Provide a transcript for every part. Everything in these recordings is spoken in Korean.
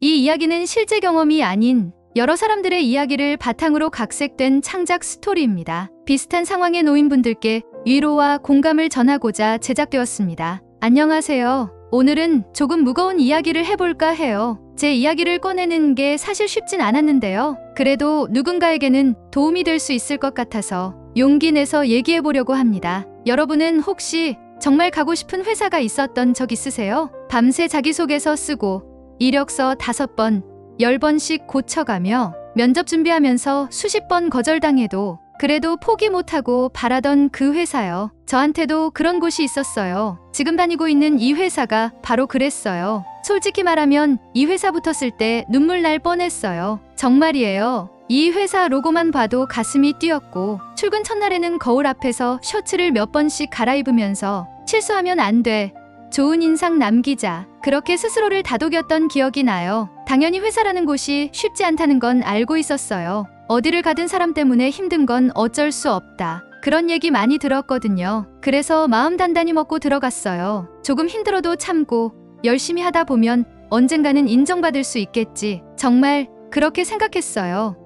이 이야기는 실제 경험이 아닌 여러 사람들의 이야기를 바탕으로 각색된 창작 스토리입니다. 비슷한 상황에 놓인 분들께 위로와 공감을 전하고자 제작되었습니다. 안녕하세요. 오늘은 조금 무거운 이야기를 해볼까 해요. 제 이야기를 꺼내는 게 사실 쉽진 않았는데요. 그래도 누군가에게는 도움이 될 수 있을 것 같아서 용기 내서 얘기해보려고 합니다. 여러분은 혹시 정말 가고 싶은 회사가 있었던 적 있으세요? 밤새 자기소개서 쓰고 이력서 5번, 10번씩 고쳐가며 면접 준비하면서 수십 번 거절당해도 그래도 포기 못하고 바라던 그 회사요. 저한테도 그런 곳이 있었어요. 지금 다니고 있는 이 회사가 바로 그랬어요. 솔직히 말하면 이 회사 붙었을 때 눈물 날 뻔했어요. 정말이에요. 이 회사 로고만 봐도 가슴이 뛰었고 출근 첫날에는 거울 앞에서 셔츠를 몇 번씩 갈아입으면서 실수하면 안 돼. 좋은 인상 남기자. 그렇게 스스로를 다독였던 기억이 나요. 당연히 회사라는 곳이 쉽지 않다는 건 알고 있었어요. 어디를 가든 사람 때문에 힘든 건 어쩔 수 없다. 그런 얘기 많이 들었거든요. 그래서 마음 단단히 먹고 들어갔어요. 조금 힘들어도 참고 열심히 하다 보면 언젠가는 인정받을 수 있겠지. 정말 그렇게 생각했어요.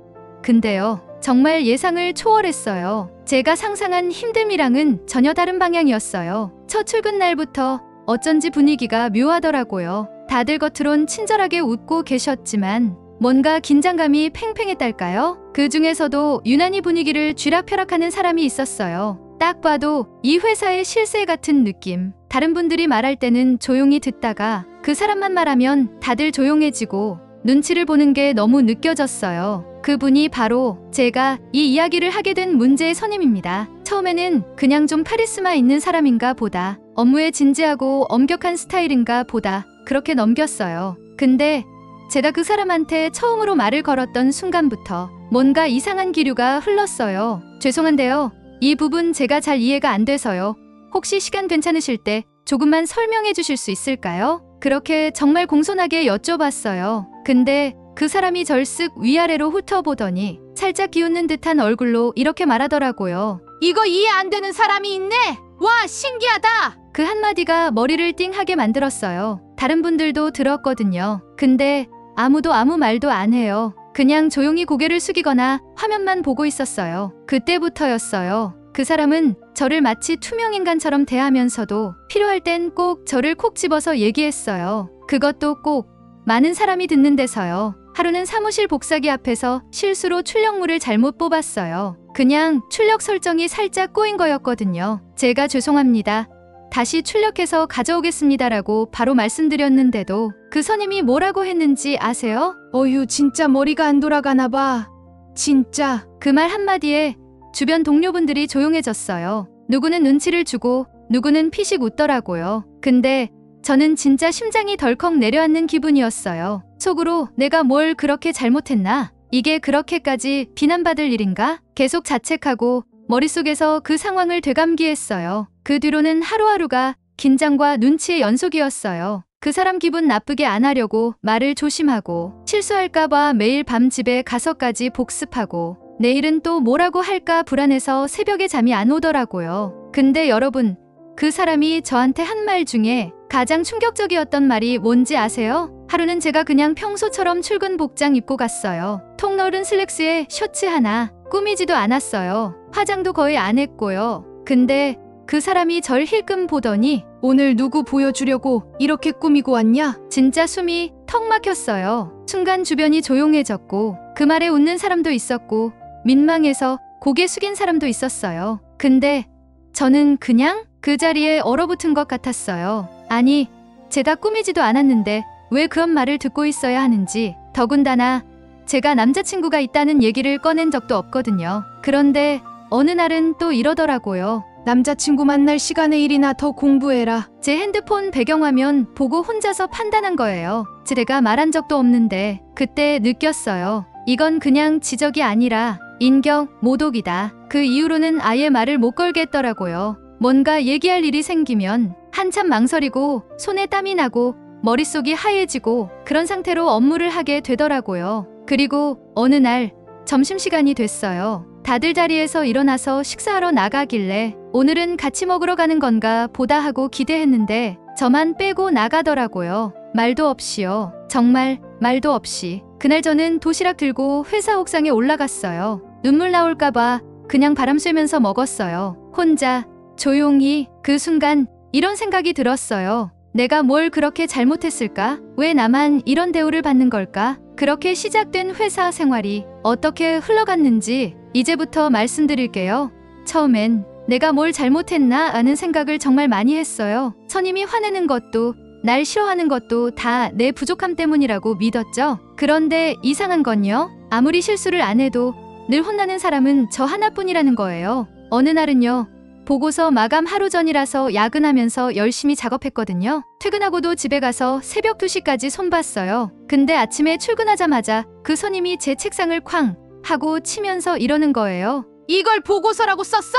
근데요, 정말 예상을 초월했어요. 제가 상상한 힘듦이랑은 전혀 다른 방향이었어요. 첫 출근 날부터 어쩐지 분위기가 묘하더라고요. 다들 겉으론 친절하게 웃고 계셨지만 뭔가 긴장감이 팽팽했달까요? 그 중에서도 유난히 분위기를 쥐락펴락하는 사람이 있었어요. 딱 봐도 이 회사의 실세 같은 느낌. 다른 분들이 말할 때는 조용히 듣다가 그 사람만 말하면 다들 조용해지고 눈치를 보는 게 너무 느껴졌어요. 그분이 바로 제가 이 이야기를 하게 된 문제의 선임입니다. 처음에는 그냥 좀 카리스마 있는 사람인가 보다, 업무에 진지하고 엄격한 스타일인가 보다 그렇게 넘겼어요. 근데 제가 그 사람한테 처음으로 말을 걸었던 순간부터 뭔가 이상한 기류가 흘렀어요. 죄송한데요. 이 부분 제가 잘 이해가 안 돼서요. 혹시 시간 괜찮으실 때 조금만 설명해 주실 수 있을까요? 그렇게 정말 공손하게 여쭤봤어요. 근데 그 사람이 절쓱 위아래로 훑어보더니 살짝 기웃는 듯한 얼굴로 이렇게 말하더라고요. 이거 이해 안 되는 사람이 있네? 와, 신기하다! 그 한마디가 머리를 띵하게 만들었어요. 다른 분들도 들었거든요. 근데 아무도 아무 말도 안 해요. 그냥 조용히 고개를 숙이거나 화면만 보고 있었어요. 그때부터였어요. 그 사람은 저를 마치 투명인간처럼 대하면서도 필요할 땐 꼭 저를 콕 집어서 얘기했어요. 그것도 꼭 많은 사람이 듣는 데서요. 하루는 사무실 복사기 앞에서 실수로 출력물을 잘못 뽑았어요. 그냥 출력 설정이 살짝 꼬인 거였거든요. 제가 죄송합니다. 다시 출력해서 가져오겠습니다라고 바로 말씀드렸는데도 그 선임이 뭐라고 했는지 아세요? 어휴, 진짜 머리가 안 돌아가나 봐. 진짜. 그 말 한마디에 주변 동료분들이 조용해졌어요. 누구는 눈치를 주고 누구는 피식 웃더라고요. 근데 저는 진짜 심장이 덜컥 내려앉는 기분이었어요. 속으로 내가 뭘 그렇게 잘못했나? 이게 그렇게까지 비난받을 일인가? 계속 자책하고 머릿속에서 그 상황을 되감기했어요. 그 뒤로는 하루하루가 긴장과 눈치의 연속이었어요. 그 사람 기분 나쁘게 안 하려고 말을 조심하고 실수할까봐 매일 밤 집에 가서까지 복습하고 내일은 또 뭐라고 할까 불안해서 새벽에 잠이 안 오더라고요. 근데 여러분, 그 사람이 저한테 한 말 중에 가장 충격적이었던 말이 뭔지 아세요? 하루는 제가 그냥 평소처럼 출근 복장 입고 갔어요. 통 넓은 슬랙스에 셔츠 하나, 꾸미지도 않았어요. 화장도 거의 안 했고요. 근데 그 사람이 절 힐끔 보더니 오늘 누구 보여주려고 이렇게 꾸미고 왔냐? 진짜 숨이 턱 막혔어요. 순간 주변이 조용해졌고 그 말에 웃는 사람도 있었고 민망해서 고개 숙인 사람도 있었어요. 근데 저는 그냥 그 자리에 얼어붙은 것 같았어요. 아니, 제가 꾸미지도 않았는데 왜 그런 말을 듣고 있어야 하는지. 더군다나 제가 남자친구가 있다는 얘기를 꺼낸 적도 없거든요. 그런데 어느 날은 또 이러더라고요. 남자친구 만날 시간에 일이나 더 공부해라. 제 핸드폰 배경화면 보고 혼자서 판단한 거예요. 제가 말한 적도 없는데 그때 느꼈어요. 이건 그냥 지적이 아니라 인격 모독이다. 그 이후로는 아예 말을 못 걸겠더라고요. 뭔가 얘기할 일이 생기면 한참 망설이고 손에 땀이 나고 머릿속이 하얘지고 그런 상태로 업무를 하게 되더라고요. 그리고 어느 날 점심시간이 됐어요. 다들 자리에서 일어나서 식사하러 나가길래 오늘은 같이 먹으러 가는 건가 보다 하고 기대했는데 저만 빼고 나가더라고요. 말도 없이요. 정말 말도 없이. 그날 저는 도시락 들고 회사 옥상에 올라갔어요. 눈물 나올까봐 그냥 바람 쐬면서 먹었어요. 혼자 조용히. 그 순간 이런 생각이 들었어요. 내가 뭘 그렇게 잘못했을까? 왜 나만 이런 대우를 받는 걸까? 그렇게 시작된 회사 생활이 어떻게 흘러갔는지 이제부터 말씀드릴게요. 처음엔 내가 뭘 잘못했나 하는 생각을 정말 많이 했어요. 선임이 화내는 것도 날 싫어하는 것도 다 내 부족함 때문이라고 믿었죠. 그런데 이상한 건요. 아무리 실수를 안 해도 늘 혼나는 사람은 저 하나뿐이라는 거예요. 어느 날은요. 보고서 마감 하루 전이라서 야근하면서 열심히 작업했거든요. 퇴근하고도 집에 가서 새벽 2시까지 손봤어요. 근데 아침에 출근하자마자 그 선임이 제 책상을 쾅 하고 치면서 이러는 거예요. 이걸 보고서라고 썼어?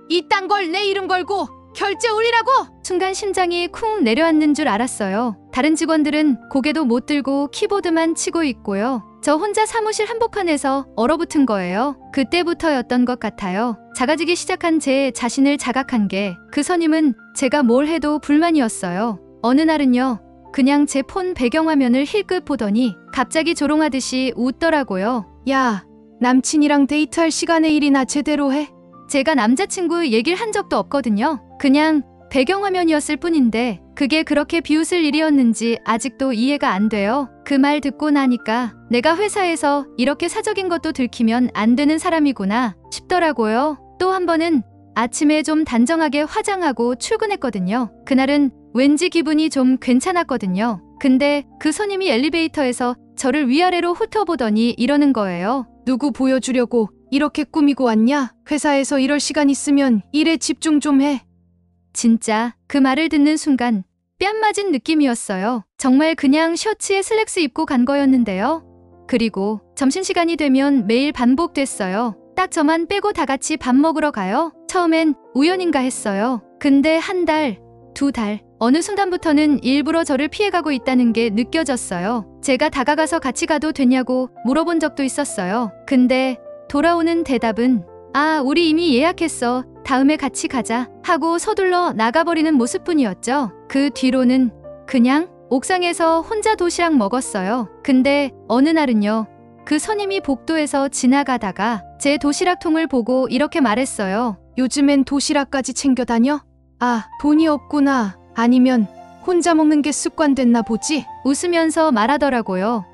이딴 걸 내 이름 걸고 결제 올리라고? 순간 심장이 쿵 내려앉는 줄 알았어요. 다른 직원들은 고개도 못 들고 키보드만 치고 있고요. 저 혼자 사무실 한복판에서 얼어붙은 거예요. 그때부터였던 것 같아요. 작아지기 시작한 제 자신을 자각한 게 그 선임은 제가 뭘 해도 불만이었어요. 어느 날은요. 그냥 제 폰 배경화면을 힐끗 보더니 갑자기 조롱하듯이 웃더라고요. 야, 남친이랑 데이트할 시간에 일이나 제대로 해. 제가 남자친구 얘기를 한 적도 없거든요. 그냥 배경화면이었을 뿐인데 그게 그렇게 비웃을 일이었는지 아직도 이해가 안 돼요. 그 말 듣고 나니까 내가 회사에서 이렇게 사적인 것도 들키면 안 되는 사람이구나 싶더라고요. 또 한 번은 아침에 좀 단정하게 화장하고 출근했거든요. 그날은 왠지 기분이 좀 괜찮았거든요. 근데 그 선임이 엘리베이터에서 저를 위아래로 훑어보더니 이러는 거예요. 누구 보여주려고 이렇게 꾸미고 왔냐? 회사에서 이럴 시간 있으면 일에 집중 좀 해. 진짜 그 말을 듣는 순간 뺨 맞은 느낌이었어요. 정말 그냥 셔츠에 슬랙스 입고 간 거였는데요. 그리고 점심시간이 되면 매일 반복됐어요. 딱 저만 빼고 다 같이 밥 먹으러 가요. 처음엔 우연인가 했어요. 근데 한 달, 2달, 어느 순간부터는 일부러 저를 피해가고 있다는 게 느껴졌어요. 제가 다가가서 같이 가도 되냐고 물어본 적도 있었어요. 근데 돌아오는 대답은 아, 우리 이미 예약했어. 다음에 같이 가자 하고 서둘러 나가버리는 모습뿐이었죠. 그 뒤로는 그냥 옥상에서 혼자 도시락 먹었어요. 근데 어느 날은요. 그 선임이 복도에서 지나가다가 제 도시락통을 보고 이렇게 말했어요. 요즘엔 도시락까지 챙겨 다녀? 아, 돈이 없구나. 아니면 혼자 먹는 게 습관됐나 보지? 웃으면서 말하더라고요.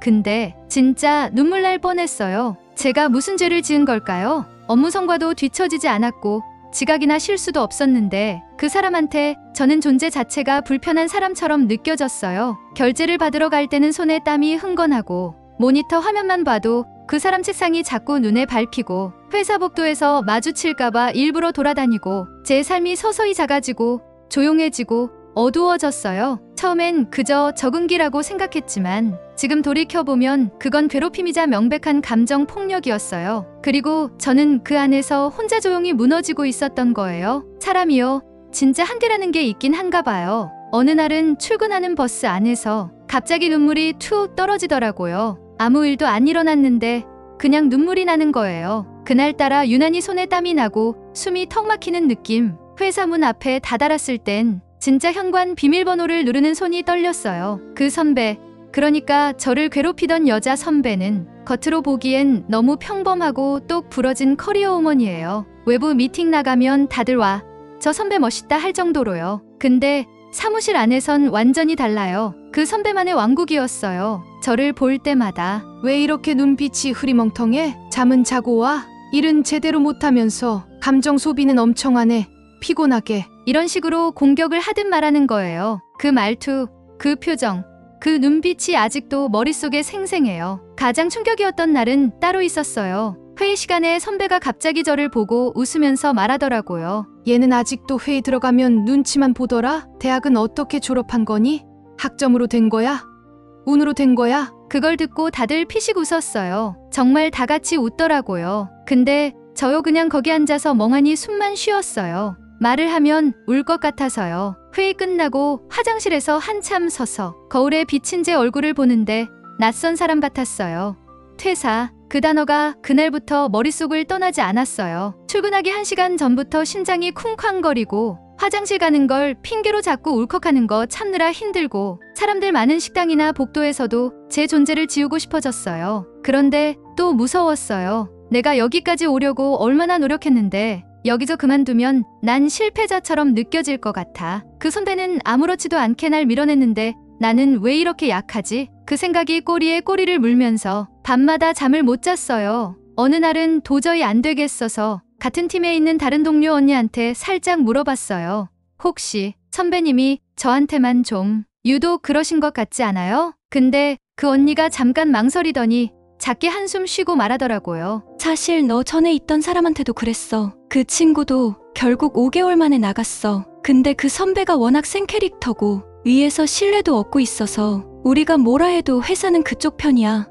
근데 진짜 눈물 날 뻔했어요. 제가 무슨 죄를 지은 걸까요? 업무 성과도 뒤처지지 않았고 지각이나 실수도 없었는데 그 사람한테 저는 존재 자체가 불편한 사람처럼 느껴졌어요. 결제를 받으러 갈 때는 손에 땀이 흥건하고 모니터 화면만 봐도 그 사람 책상이 자꾸 눈에 밟히고 회사 복도에서 마주칠까봐 일부러 돌아다니고 제 삶이 서서히 작아지고 조용해지고 어두워졌어요. 처음엔 그저 적응기라고 생각했지만 지금 돌이켜보면 그건 괴롭힘이자 명백한 감정 폭력이었어요. 그리고 저는 그 안에서 혼자 조용히 무너지고 있었던 거예요. 사람이요. 진짜 한계라는 게 있긴 한가 봐요. 어느 날은 출근하는 버스 안에서 갑자기 눈물이 툭 떨어지더라고요. 아무 일도 안 일어났는데 그냥 눈물이 나는 거예요. 그날따라 유난히 손에 땀이 나고 숨이 턱 막히는 느낌. 회사 문 앞에 다다랐을 땐 진짜 현관 비밀번호를 누르는 손이 떨렸어요. 그 선배, 그러니까 저를 괴롭히던 여자 선배는 겉으로 보기엔 너무 평범하고 똑 부러진 커리어 우먼이에요. 외부 미팅 나가면 다들 와. 저 선배 멋있다 할 정도로요. 근데 사무실 안에선 완전히 달라요. 그 선배만의 왕국이었어요. 저를 볼 때마다 왜 이렇게 눈빛이 흐리멍텅해? 잠은 자고 와? 일은 제대로 못하면서 감정 소비는 엄청 하네. 피곤하게. 이런 식으로 공격을 하듯 말하는 거예요. 그 말투, 그 표정, 그 눈빛이 아직도 머릿속에 생생해요. 가장 충격이었던 날은 따로 있었어요. 회의 시간에 선배가 갑자기 저를 보고 웃으면서 말하더라고요. 얘는 아직도 회의 들어가면 눈치만 보더라? 대학은 어떻게 졸업한 거니? 학점으로 된 거야? 운으로 된 거야? 그걸 듣고 다들 피식 웃었어요. 정말 다 같이 웃더라고요. 근데 저요 그냥 거기 앉아서 멍하니 숨만 쉬었어요. 말을 하면 울 것 같아서요. 회의 끝나고 화장실에서 한참 서서 거울에 비친 제 얼굴을 보는데 낯선 사람 같았어요. 퇴사, 그 단어가 그날부터 머릿속을 떠나지 않았어요. 출근하기 1시간 전부터 심장이 쿵쾅거리고 화장실 가는 걸 핑계로 자꾸 울컥하는 거 참느라 힘들고 사람들 많은 식당이나 복도에서도 제 존재를 지우고 싶어졌어요. 그런데 또 무서웠어요. 내가 여기까지 오려고 얼마나 노력했는데 여기서 그만두면 난 실패자처럼 느껴질 것 같아. 그 선배는 아무렇지도 않게 날 밀어냈는데 나는 왜 이렇게 약하지? 그 생각이 꼬리에 꼬리를 물면서 밤마다 잠을 못 잤어요. 어느 날은 도저히 안 되겠어서 같은 팀에 있는 다른 동료 언니한테 살짝 물어봤어요. 혹시 선배님이 저한테만 좀 유독 그러신 것 같지 않아요? 근데 그 언니가 잠깐 망설이더니 작게 한숨 쉬고 말하더라고요. 사실 너 전에 있던 사람한테도 그랬어. 그 친구도 결국 5개월 만에 나갔어. 근데 그 선배가 워낙 센 캐릭터고 위에서 신뢰도 얻고 있어서 우리가 뭐라 해도 회사는 그쪽 편이야.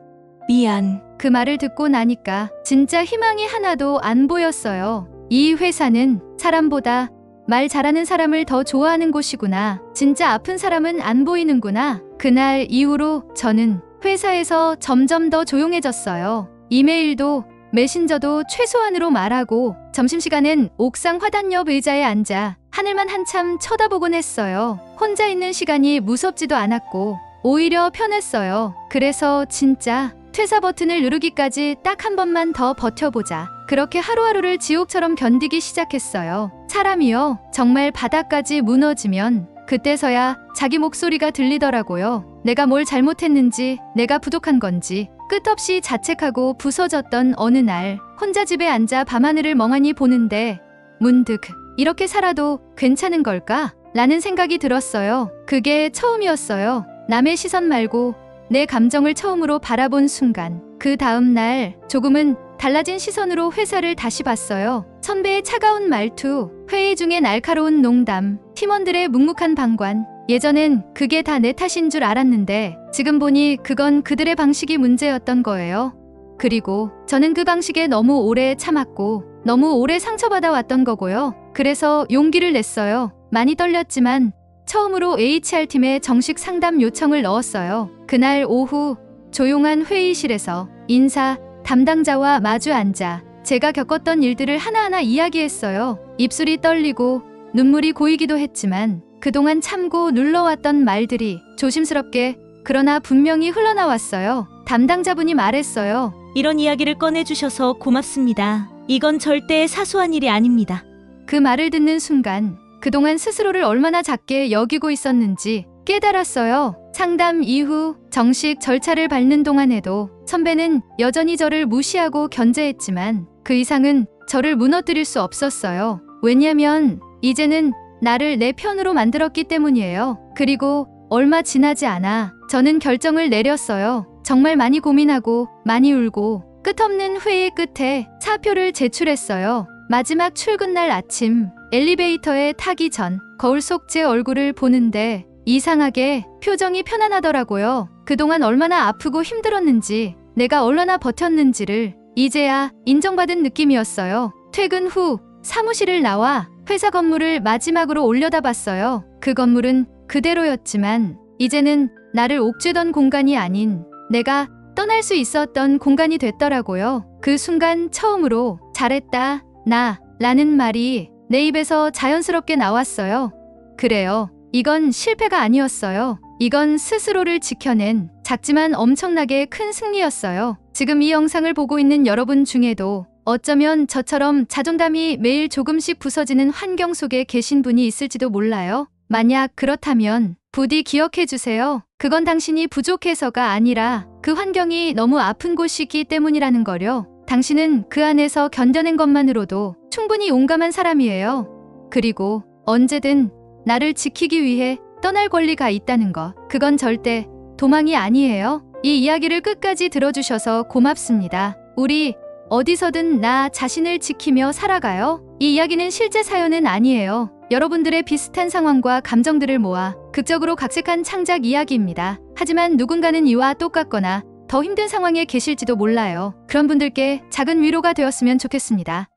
미안. 그 말을 듣고 나니까 진짜 희망이 하나도 안 보였어요. 이 회사는 사람보다 말 잘하는 사람을 더 좋아하는 곳이구나. 진짜 아픈 사람은 안 보이는구나. 그날 이후로 저는 회사에서 점점 더 조용해졌어요. 이메일도 메신저도 최소한으로 말하고 점심시간엔 옥상 화단 옆 의자에 앉아 하늘만 한참 쳐다보곤 했어요. 혼자 있는 시간이 무섭지도 않았고 오히려 편했어요. 그래서 진짜 퇴사 버튼을 누르기까지 딱 한 번만 더 버텨보자. 그렇게 하루하루를 지옥처럼 견디기 시작했어요. 사람이요, 정말 바닥까지 무너지면 그때서야 자기 목소리가 들리더라고요. 내가 뭘 잘못했는지, 내가 부족한 건지 끝없이 자책하고 부서졌던 어느 날 혼자 집에 앉아 밤하늘을 멍하니 보는데 문득 이렇게 살아도 괜찮은 걸까? 라는 생각이 들었어요. 그게 처음이었어요. 남의 시선 말고 내 감정을 처음으로 바라본 순간. 그 다음 날 조금은 달라진 시선으로 회사를 다시 봤어요. 선배의 차가운 말투, 회의 중에 날카로운 농담, 팀원들의 묵묵한 방관. 예전엔 그게 다 내 탓인 줄 알았는데 지금 보니 그건 그들의 방식이 문제였던 거예요. 그리고 저는 그 방식에 너무 오래 참았고 너무 오래 상처받아 왔던 거고요. 그래서 용기를 냈어요. 많이 떨렸지만 처음으로 HR팀에 정식 상담 요청을 넣었어요. 그날 오후 조용한 회의실에서 인사 담당자와 마주 앉아 제가 겪었던 일들을 하나하나 이야기했어요. 입술이 떨리고 눈물이 고이기도 했지만 그동안 참고 눌러왔던 말들이 조심스럽게 그러나 분명히 흘러나왔어요. 담당자분이 말했어요. 이런 이야기를 꺼내주셔서 고맙습니다. 이건 절대 사소한 일이 아닙니다. 그 말을 듣는 순간 그동안 스스로를 얼마나 작게 여기고 있었는지 깨달았어요. 상담 이후 정식 절차를 밟는 동안에도 선배는 여전히 저를 무시하고 견제했지만 그 이상은 저를 무너뜨릴 수 없었어요. 왜냐면 이제는 나를 내 편으로 만들었기 때문이에요. 그리고 얼마 지나지 않아 저는 결정을 내렸어요. 정말 많이 고민하고 많이 울고 끝없는 회의 끝에 사표를 제출했어요. 마지막 출근 날 아침 엘리베이터에 타기 전 거울 속 제 얼굴을 보는데 이상하게 표정이 편안하더라고요. 그동안 얼마나 아프고 힘들었는지 내가 얼마나 버텼는지를 이제야 인정받은 느낌이었어요. 퇴근 후 사무실을 나와 회사 건물을 마지막으로 올려다봤어요. 그 건물은 그대로였지만 이제는 나를 옥죄던 공간이 아닌 내가 떠날 수 있었던 공간이 됐더라고요. 그 순간 처음으로 잘했다, 나 라는 말이 내 입에서 자연스럽게 나왔어요. 그래요. 이건 실패가 아니었어요. 이건 스스로를 지켜낸 작지만 엄청나게 큰 승리였어요. 지금 이 영상을 보고 있는 여러분 중에도 어쩌면 저처럼 자존감이 매일 조금씩 부서지는 환경 속에 계신 분이 있을지도 몰라요. 만약 그렇다면 부디 기억해 주세요. 그건 당신이 부족해서가 아니라 그 환경이 너무 아픈 곳이기 때문이라는 거요. 당신은 그 안에서 견뎌낸 것만으로도 충분히 용감한 사람이에요. 그리고 언제든 나를 지키기 위해 떠날 권리가 있다는 것. 그건 절대 도망이 아니에요. 이 이야기를 끝까지 들어주셔서 고맙습니다. 우리 어디서든 나 자신을 지키며 살아가요. 이 이야기는 실제 사연은 아니에요. 여러분들의 비슷한 상황과 감정들을 모아 극적으로 각색한 창작 이야기입니다. 하지만 누군가는 이와 똑같거나 더 힘든 상황에 계실지도 몰라요. 그런 분들께 작은 위로가 되었으면 좋겠습니다.